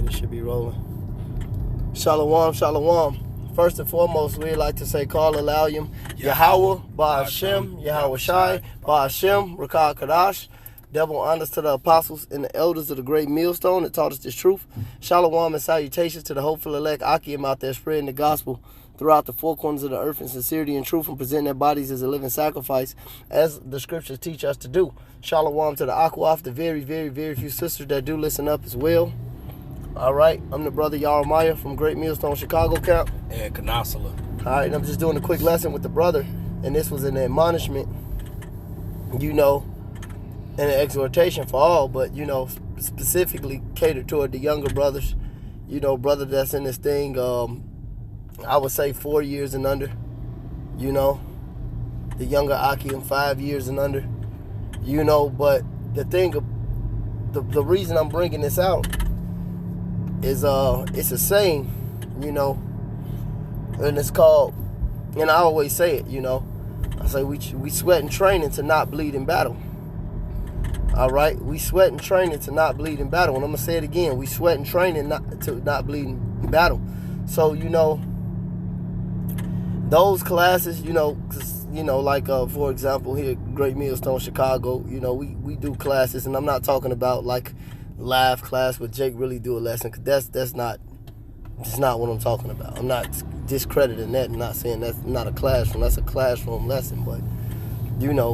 It should be rolling. Shalom, shalom. First and foremost, we'd like to say, call Alayim, Yahweh, Ba'ashem, Yahweh Shai, Ba'ashem, Rakah Kadash. Double honors to the apostles and the elders of the great millstone that taught us this truth. Shalom and salutations to the hopeful elect Akim out there spreading the gospel throughout the four corners of the earth in sincerity and truth, and presenting their bodies as a living sacrifice, as the scriptures teach us to do. Shalom to the Akwaf, the very, very, very few sisters that do listen up as well. All right, I'm the brother Yarmaya from Great Millstone Chicago Camp. And Canasala. All right, and I'm just doing a quick lesson with the brother, and this was an admonishment, and an exhortation for all, but, specifically catered toward the younger brothers, brother that's in this thing, I would say 4 years and under, the younger Akim 5 years and under, but the thing, the reason I'm bringing this out is, it's a saying, and it's called, and I always say it, I say we sweat and training to not bleed in battle. All right, we sweat and training to not bleed in battle. And I'm going to say it again. We sweat and training to not bleed in battle. So, those classes, for example, here at Great Millstone Chicago, we do classes. And I'm not talking about like live class where Jake really do a lesson, because that's not what I'm talking about. I'm not discrediting that and not saying that's not a classroom. That's a classroom lesson. But,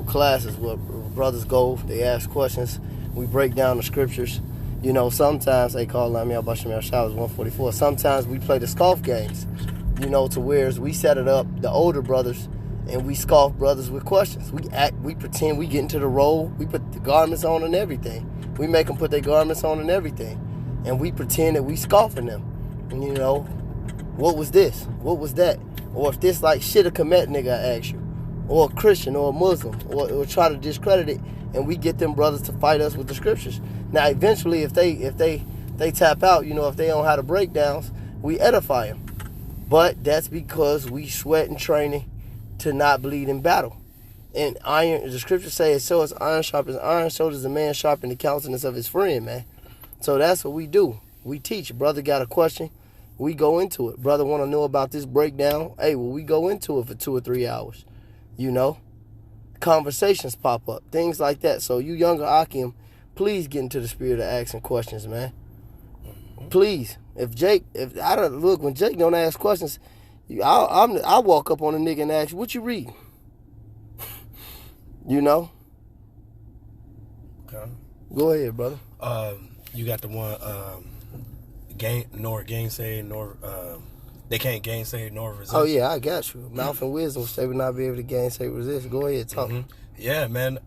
classes where brothers go, they ask questions, we break down the scriptures. Sometimes they call Lamia Bashamel Showers 144. Sometimes we play the scoff games, to where we set it up, the older brothers, and we scoff brothers with questions. We pretend we get into the role, we put the garments on and everything. We make them put their garments on and everything. And we pretend that we scoffing them. And, what was this? What was that? Or if this like shit a Kemet nigga, I ask you. Or a Christian or a Muslim, or try to discredit it, and we get them brothers to fight us with the scriptures. Now, eventually, if they tap out, if they don't have the breakdowns, we edify them. But that's because we sweat and training to not bleed in battle. And iron, the scriptures say, so as iron sharpens iron, so does a man sharpen the countenance of his friend, man. So that's what we do. We teach. Brother got a question, we go into it. Brother want to know about this breakdown, hey, well, we go into it for 2 or 3 hours. Conversations pop up, things like that. So you younger Akim, please get into the spirit of asking questions, man. Please. When Jake don't ask questions, I walk up on a nigga and ask, what you read? Okay. Go ahead, brother. You got the one, nor gainsay, nor, they can't gainsay nor resist. Oh, yeah, I got you. Mouth and wisdom, they would not be able to gainsay resist. Go ahead, talk. Mm-hmm. Yeah, man.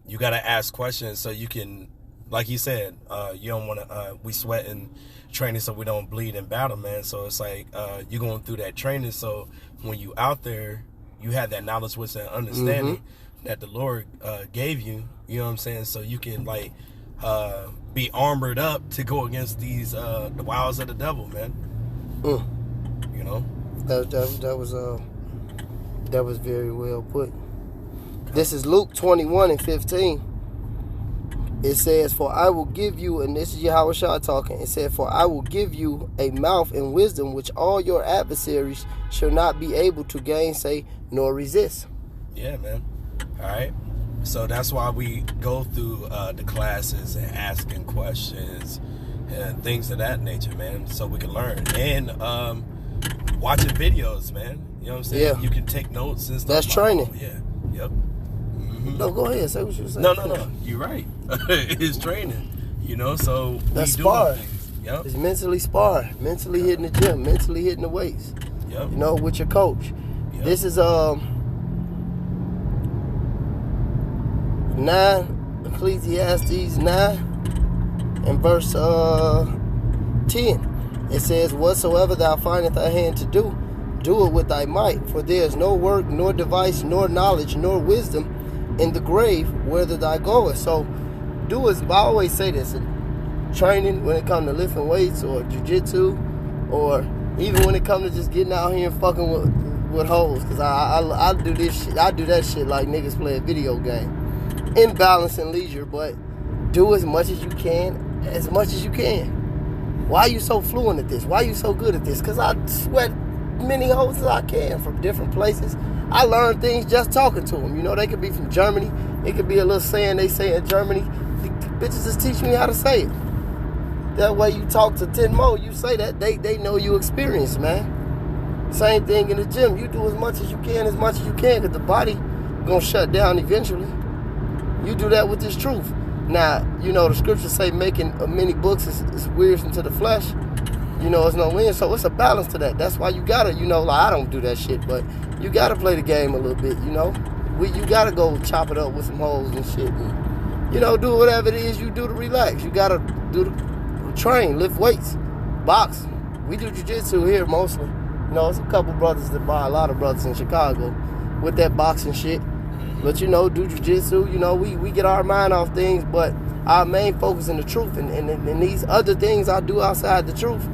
You got to ask questions so you can, like you said, you don't want to, we sweat and training so we don't bleed in battle, man. So it's like you're going through that training. So when you out there, you have that knowledge, wisdom, and understanding that the Lord gave you, you know what I'm saying? So you can, like, be armored up to go against these, the wiles of the devil, man. That was very well put. This is Luke 21:15. It says, for I will give you, and this is Yahweh Shah talking, it said, for I will give you a mouth and wisdom which all your adversaries shall not be able to gainsay nor resist. Yeah, man. All right. So that's why we go through the classes and asking questions and things of that nature, man, so we can learn. And watching videos, man. You know what I'm saying? Yeah. You can take notes and stuff. That's training. Yeah. Yep. No, go ahead. Say what you saying. No. You're right. It's training. So that's we spar. doing things. Yep. It's mentally spar. Mentally hitting the gym. Mentally hitting the weights. Yep. With your coach. Yep. This is 9, Ecclesiastes 9 and verse 10. It says, whatsoever thou findest thy hand to do, do it with thy might, for there is no work, nor device, nor knowledge, nor wisdom in the grave whither thou goest. So do as I always say this in training, when it comes to lifting weights or jiu-jitsu, or even when it comes to just getting out here and fucking with hoes, because I do this shit. I do that shit like niggas play a video game. In balance and leisure, but do as much as you can, Why you so fluent at this? Why you so good at this? Because I sweat many hoes as I can from different places. I learn things just talking to them. You know, they could be from Germany. It could be a little saying they say in Germany. The bitches just teach me how to say it. That way you talk to 10 more, you say that, they know you experienced, man. Same thing in the gym. You do as much as you can, because the body gonna shut down eventually. You do that with this truth. Now, you know, the scriptures say making many books is wearisome to the flesh. You know, it's no win. So it's a balance to that. That's why you gotta, you know, like I don't do that shit, but you gotta play the game a little bit, you know. You gotta go chop it up with some hoes and shit. And, you know, do whatever it is you do to relax. You gotta train, lift weights, box. We do jiu-jitsu here mostly. You know, it's a couple brothers that buy, a lot of brothers in Chicago with that boxing shit. But, you know, do jiu-jitsu, you know, we get our mind off things, but our main focus is the truth. And these other things I do outside the truth,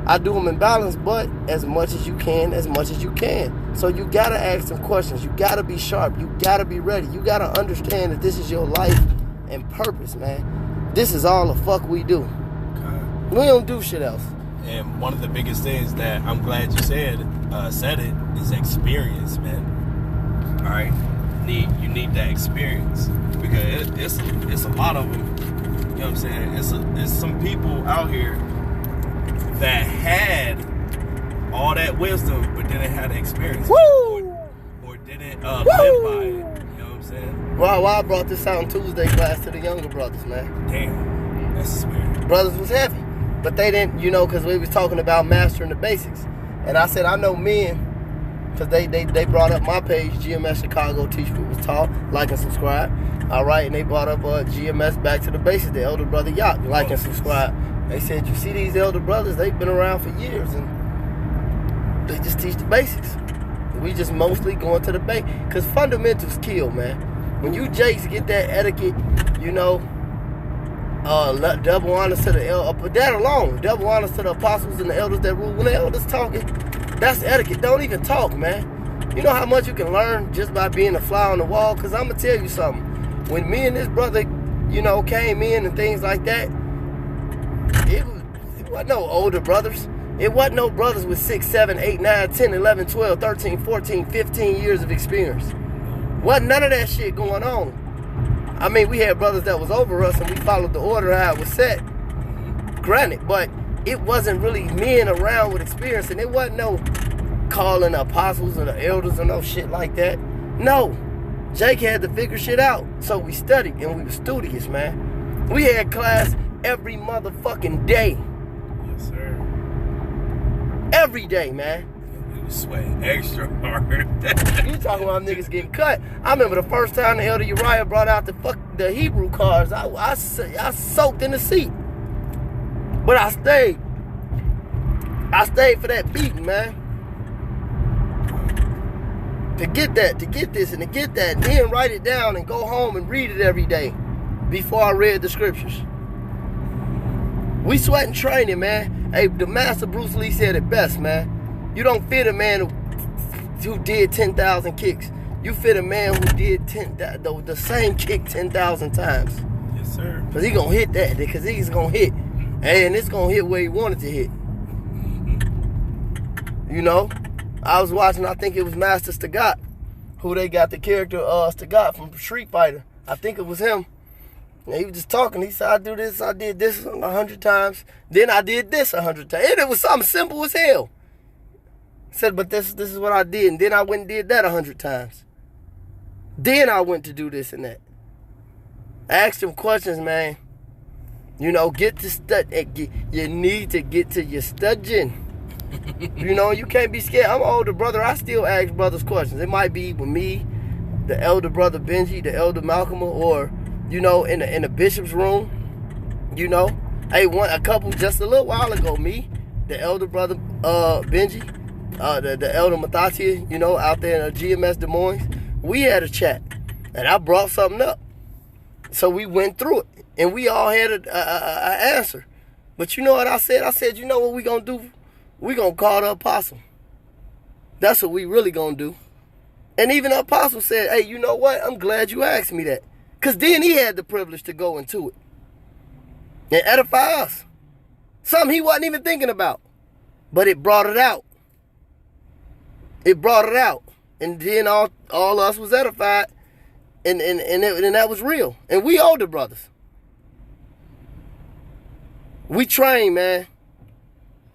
I do them in balance, but as much as you can, So you got to ask some questions. You got to be sharp. You got to be ready. You got to understand that this is your life and purpose, man. This is all the fuck we do. We don't do shit else. And one of the biggest things that I'm glad you said it is experience, man. All right, you need that experience because it's a lot of them. You know what I'm saying? It's some people out here that had all that wisdom but didn't have the experience. Woo! Or didn't live by it. You know what I'm saying? Why I brought this out in Tuesday class to the younger brothers, man. Damn, that's the spirit. Brothers was heavy. But they didn't, you know, because we was talking about mastering the basics. And I said, I know men, because they brought up my page, GMS Chicago, Teach People Talk, like and subscribe. All right, and they brought up GMS Back to the Basics, the elder brother Yacht, like and subscribe. They said, you see these elder brothers, they've been around for years, and they just teach the basics. We just mostly going to the base, because fundamentals kill, man. When you Jakes get that etiquette, you know, double honors to the but that alone, double honors to the apostles and the elders that rule. When the elders talking, that's etiquette. Don't even talk, man. You know how much you can learn just by being a fly on the wall? Because I'm going to tell you something. When me and this brother, you know, came in and things like that, it wasn't no older brothers. It wasn't no brothers with 6, 7, 8, 9, 10, 11, 12, 13, 14, 15 years of experience. Wasn't none of that shit going on. I mean, we had brothers that was over us and we followed the order how it was set. Granted, but it wasn't really men around with experience, and it wasn't no calling the apostles or the elders or no shit like that. No. Jake had to figure shit out. So we studied and we were studious, man. We had class every motherfucking day. Yes, sir. Every day, man. We was sweating extra hard. You talking about niggas getting cut. I remember the first time the elder Uriah brought out the Hebrew cards, I soaked in the seat. But I stayed. I stayed for that beating, man. To get that, to get this, and to get that, and then write it down and go home and read it every day before I read the scriptures. We sweating training, man. Hey, the master Bruce Lee said it best, man. You don't fit a man who did 10,000 kicks. You fit a man who did the same kick 10,000 times. Yes, sir. Because he going to hit that, because he's going to hit. And it's going to hit where he wanted to hit. You know? I was watching, I think it was Master Sagat, who they got the character Sagat from Street Fighter. I think it was him. And he was just talking. He said, I did this 100 times. Then I did this 100 times. And it was something simple as hell. He said, but this is what I did. And then I went and did that 100 times. Then I went to do this and that. I asked him questions, man. You know, get to study. You need to get to your studying. You know, you can't be scared. I'm an older brother. I still ask brothers questions. It might be with me, the elder brother Benji, the elder Malcolm, or, you know, in the bishop's room. You know, hey, a couple just a little while ago, me, the elder brother Benji, the elder Mathatia, you know, out there in GMS Des Moines, we had a chat, and I brought something up. So we went through it, and we all had an answer. But you know what I said? I said, you know what we gonna do? We gonna call the apostle. That's what we really gonna do. And even the apostle said, hey, you know what? I'm glad you asked me that. Because then he had the privilege to go into it and edify us. Something he wasn't even thinking about. But it brought it out. It brought it out. And then all of us was edified. And that was real. And we older brothers. We train, man.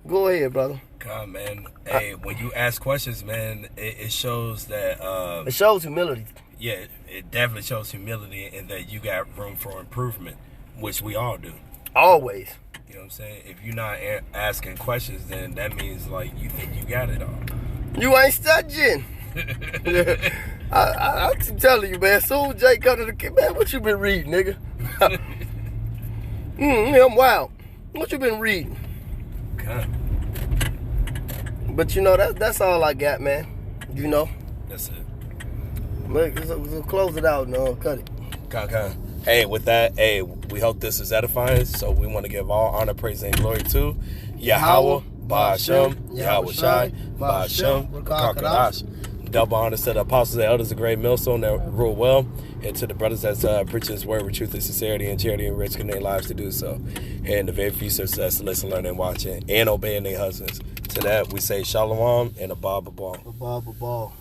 Go ahead, brother. God, man. Hey, when you ask questions, man, it shows that... it shows humility. Yeah, it definitely shows humility and that you got room for improvement, which we all do. Always. You know what I'm saying? If you're not asking questions, then that means, like, you think you got it all. You ain't studying. I keep telling you, man. As soon as Jay come to the kid, man, what you been reading, nigga? I'm wild. What you been reading? Okay. But you know, that's all I got, man. You know? That's it. So close it out, no, cut it. Okay. Hey, with that, hey, we hope this is edifying. So we want to give all honor, praise, and glory to Yahweh, Ba'ashem, Yahweh Shai, Ba'ashem, Kakadash. Double honors to the apostles and elders of Great Millstone that rule well, and to the brothers that's preaching His word with truth and sincerity and charity and risking their lives to do so. And the very few sisters that's listening, learning, watching, and obeying their husbands. To that, we say Shalom and Abba Babal. Abba Babal.